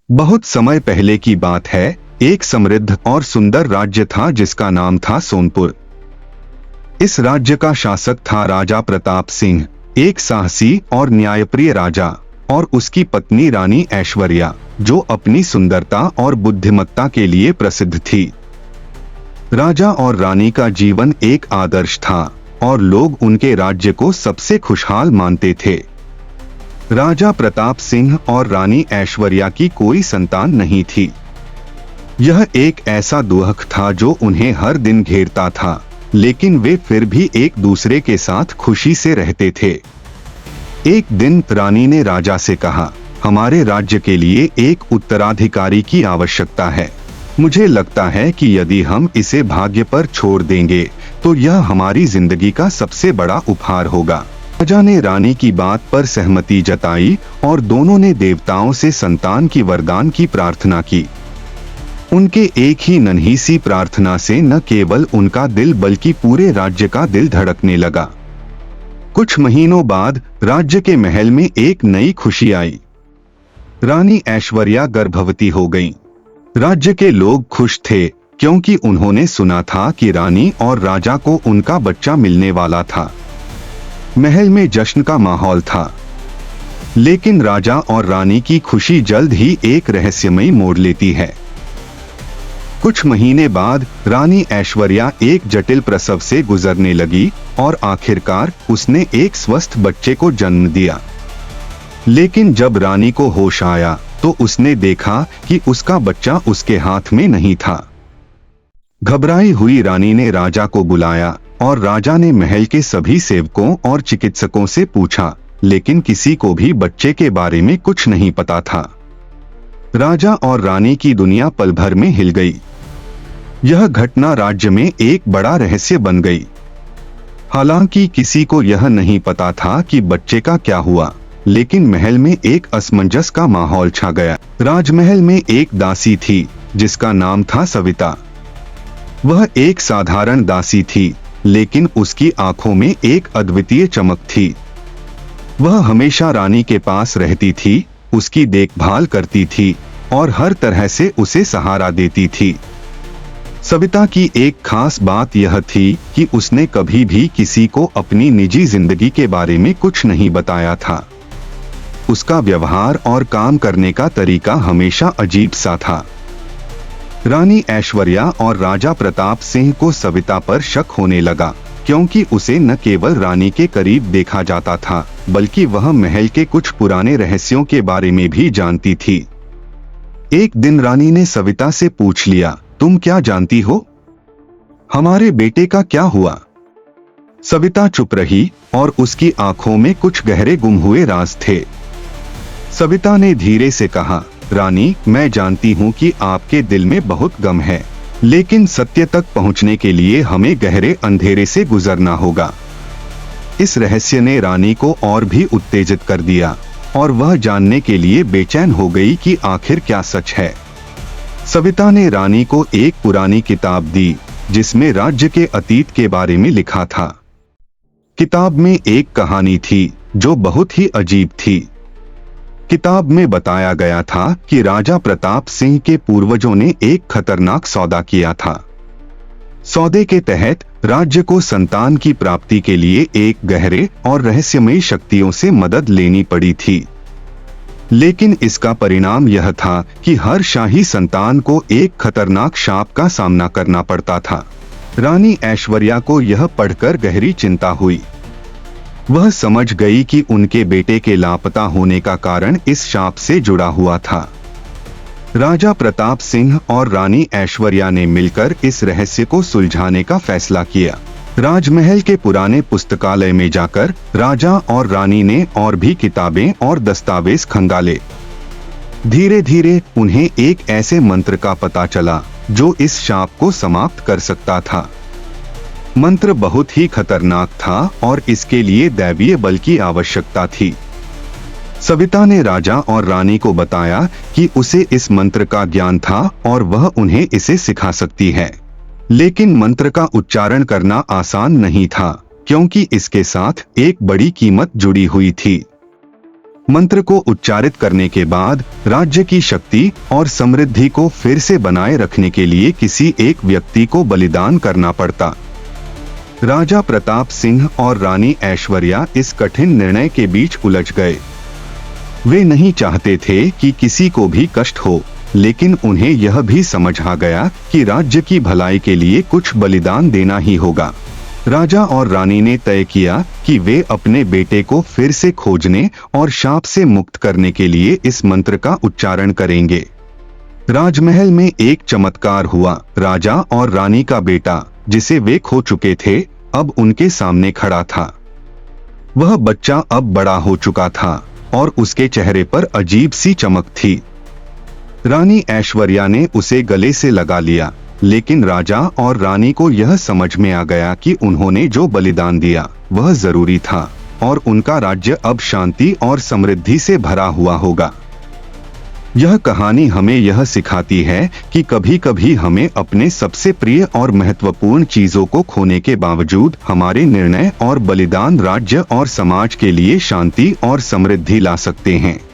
बहुत समय पहले की बात है। एक समृद्ध और सुंदर राज्य था जिसका नाम था सोनपुर। इस राज्य का शासक था राजा प्रताप सिंह, एक साहसी और न्यायप्रिय राजा, और उसकी पत्नी रानी ऐश्वर्या, जो अपनी सुंदरता और बुद्धिमत्ता के लिए प्रसिद्ध थी। राजा और रानी का जीवन एक आदर्श था और लोग उनके राज्य को सबसे खुशहाल मानते थे। राजा प्रताप सिंह और रानी ऐश्वर्या की कोई संतान नहीं थी। यह एक ऐसा दुख था जो उन्हें हर दिन घेरता था, लेकिन वे फिर भी एक दूसरे के साथ खुशी से रहते थे। एक दिन रानी ने राजा से कहा, हमारे राज्य के लिए एक उत्तराधिकारी की आवश्यकता है। मुझे लगता है कि यदि हम इसे भाग्य पर छोड़ देंगे तो यह हमारी जिंदगी का सबसे बड़ा उपहार होगा। राजा ने रानी की बात पर सहमति जताई और दोनों ने देवताओं से संतान की वरदान की प्रार्थना की। उनके एक ही नन्ही सी प्रार्थना से न केवल उनका दिल बल्कि पूरे राज्य का दिल धड़कने लगा। कुछ महीनों बाद राज्य के महल में एक नई खुशी आई। रानी ऐश्वर्या गर्भवती हो गईं। राज्य के लोग खुश थे क्योंकि उन्होंने सुना था कि रानी और राजा को उनका बच्चा मिलने वाला था। महल में जश्न का माहौल था, लेकिन राजा और रानी की खुशी जल्द ही एक रहस्यमयी मोड़ लेती है। कुछ महीने बाद रानी ऐश्वर्या एक जटिल प्रसव से गुजरने लगी और आखिरकार उसने एक स्वस्थ बच्चे को जन्म दिया। लेकिन जब रानी को होश आया तो उसने देखा कि उसका बच्चा उसके हाथ में नहीं था। घबराई हुई रानी ने राजा को बुलाया और राजा ने महल के सभी सेवकों और चिकित्सकों से पूछा, लेकिन किसी को भी बच्चे के बारे में कुछ नहीं पता था। राजा और रानी की दुनिया पल भर में हिल गई। यह घटना राज्य में एक बड़ा रहस्य बन गई। हालांकि किसी को यह नहीं पता था कि बच्चे का क्या हुआ, लेकिन महल में एक असमंजस का माहौल छा गया। राजमहल में एक दासी थी जिसका नाम था सविता। वह एक साधारण दासी थी, लेकिन उसकी आंखों में एक अद्वितीय चमक थी। वह हमेशा रानी के पास रहती थी, उसकी देखभाल करती थी और हर तरह से उसे सहारा देती थी। सविता की एक खास बात यह थी कि उसने कभी भी किसी को अपनी निजी जिंदगी के बारे में कुछ नहीं बताया था। उसका व्यवहार और काम करने का तरीका हमेशा अजीब सा था। रानी ऐश्वर्या और राजा प्रताप सिंह को सविता पर शक होने लगा, क्योंकि उसे न केवल रानी के करीब देखा जाता था, बल्कि वह महल के कुछ पुराने रहस्यों के बारे में भी जानती थी। एक दिन रानी ने सविता से पूछ लिया, तुम क्या जानती हो? हमारे बेटे का क्या हुआ? सविता चुप रही और उसकी आंखों में कुछ गहरे गुम हुए राज थे। सविता ने धीरे से कहा, रानी, मैं जानती हूँ कि आपके दिल में बहुत गम है, लेकिन सत्य तक पहुँचने के लिए हमें गहरे अंधेरे से गुजरना होगा। इस रहस्य ने रानी को और भी उत्तेजित कर दिया और वह जानने के लिए बेचैन हो गई कि आखिर क्या सच है। सविता ने रानी को एक पुरानी किताब दी जिसमें राज्य के अतीत के बारे में लिखा था। किताब में एक कहानी थी जो बहुत ही अजीब थी। किताब में बताया गया था कि राजा प्रताप सिंह के पूर्वजों ने एक खतरनाक सौदा किया था। सौदे के तहत राज्य को संतान की प्राप्ति के लिए एक गहरे और रहस्यमयी शक्तियों से मदद लेनी पड़ी थी। लेकिन इसका परिणाम यह था कि हर शाही संतान को एक खतरनाक शाप का सामना करना पड़ता था। रानी ऐश्वर्या को यह पढ़कर गहरी चिंता हुई। वह समझ गई कि उनके बेटे के लापता होने का कारण इस शाप से जुड़ा हुआ था। राजा प्रताप सिंह और रानी ऐश्वर्या ने मिलकर इस रहस्य को सुलझाने का फैसला किया। राजमहल के पुराने पुस्तकालय में जाकर राजा और रानी ने और भी किताबें और दस्तावेज खंगाले। धीरे धीरे उन्हें एक ऐसे मंत्र का पता चला जो इस शाप को समाप्त कर सकता था। मंत्र बहुत ही खतरनाक था और इसके लिए दैवीय बल की आवश्यकता थी। सविता ने राजा और रानी को बताया कि उसे इस मंत्र का ज्ञान था और वह उन्हें इसे सिखा सकती है। लेकिन मंत्र का उच्चारण करना आसान नहीं था, क्योंकि इसके साथ एक बड़ी कीमत जुड़ी हुई थी। मंत्र को उच्चारित करने के बाद राज्य की शक्ति और समृद्धि को फिर से बनाए रखने के लिए किसी एक व्यक्ति को बलिदान करना पड़ता। राजा प्रताप सिंह और रानी ऐश्वर्या इस कठिन निर्णय के बीच उलझ गए। वे नहीं चाहते थे कि किसी को भी कष्ट हो, लेकिन उन्हें यह भी समझ आ गया कि राज्य की भलाई के लिए कुछ बलिदान देना ही होगा। राजा और रानी ने तय किया कि वे अपने बेटे को फिर से खोजने और शाप से मुक्त करने के लिए इस मंत्र का उच्चारण करेंगे। राजमहल में एक चमत्कार हुआ। राजा और रानी का बेटा, जिसे वे खो चुके थे, अब उनके सामने खड़ा था। वह बच्चा अब बड़ा हो चुका था और उसके चेहरे पर अजीब सी चमक थी। रानी ऐश्वर्या ने उसे गले से लगा लिया, लेकिन राजा और रानी को यह समझ में आ गया कि उन्होंने जो बलिदान दिया वह जरूरी था और उनका राज्य अब शांति और समृद्धि से भरा हुआ होगा। यह कहानी हमें यह सिखाती है कि कभी-कभी हमें अपने सबसे प्रिय और महत्वपूर्ण चीजों को खोने के बावजूद हमारे निर्णय और बलिदान राज्य और समाज के लिए शांति और समृद्धि ला सकते हैं।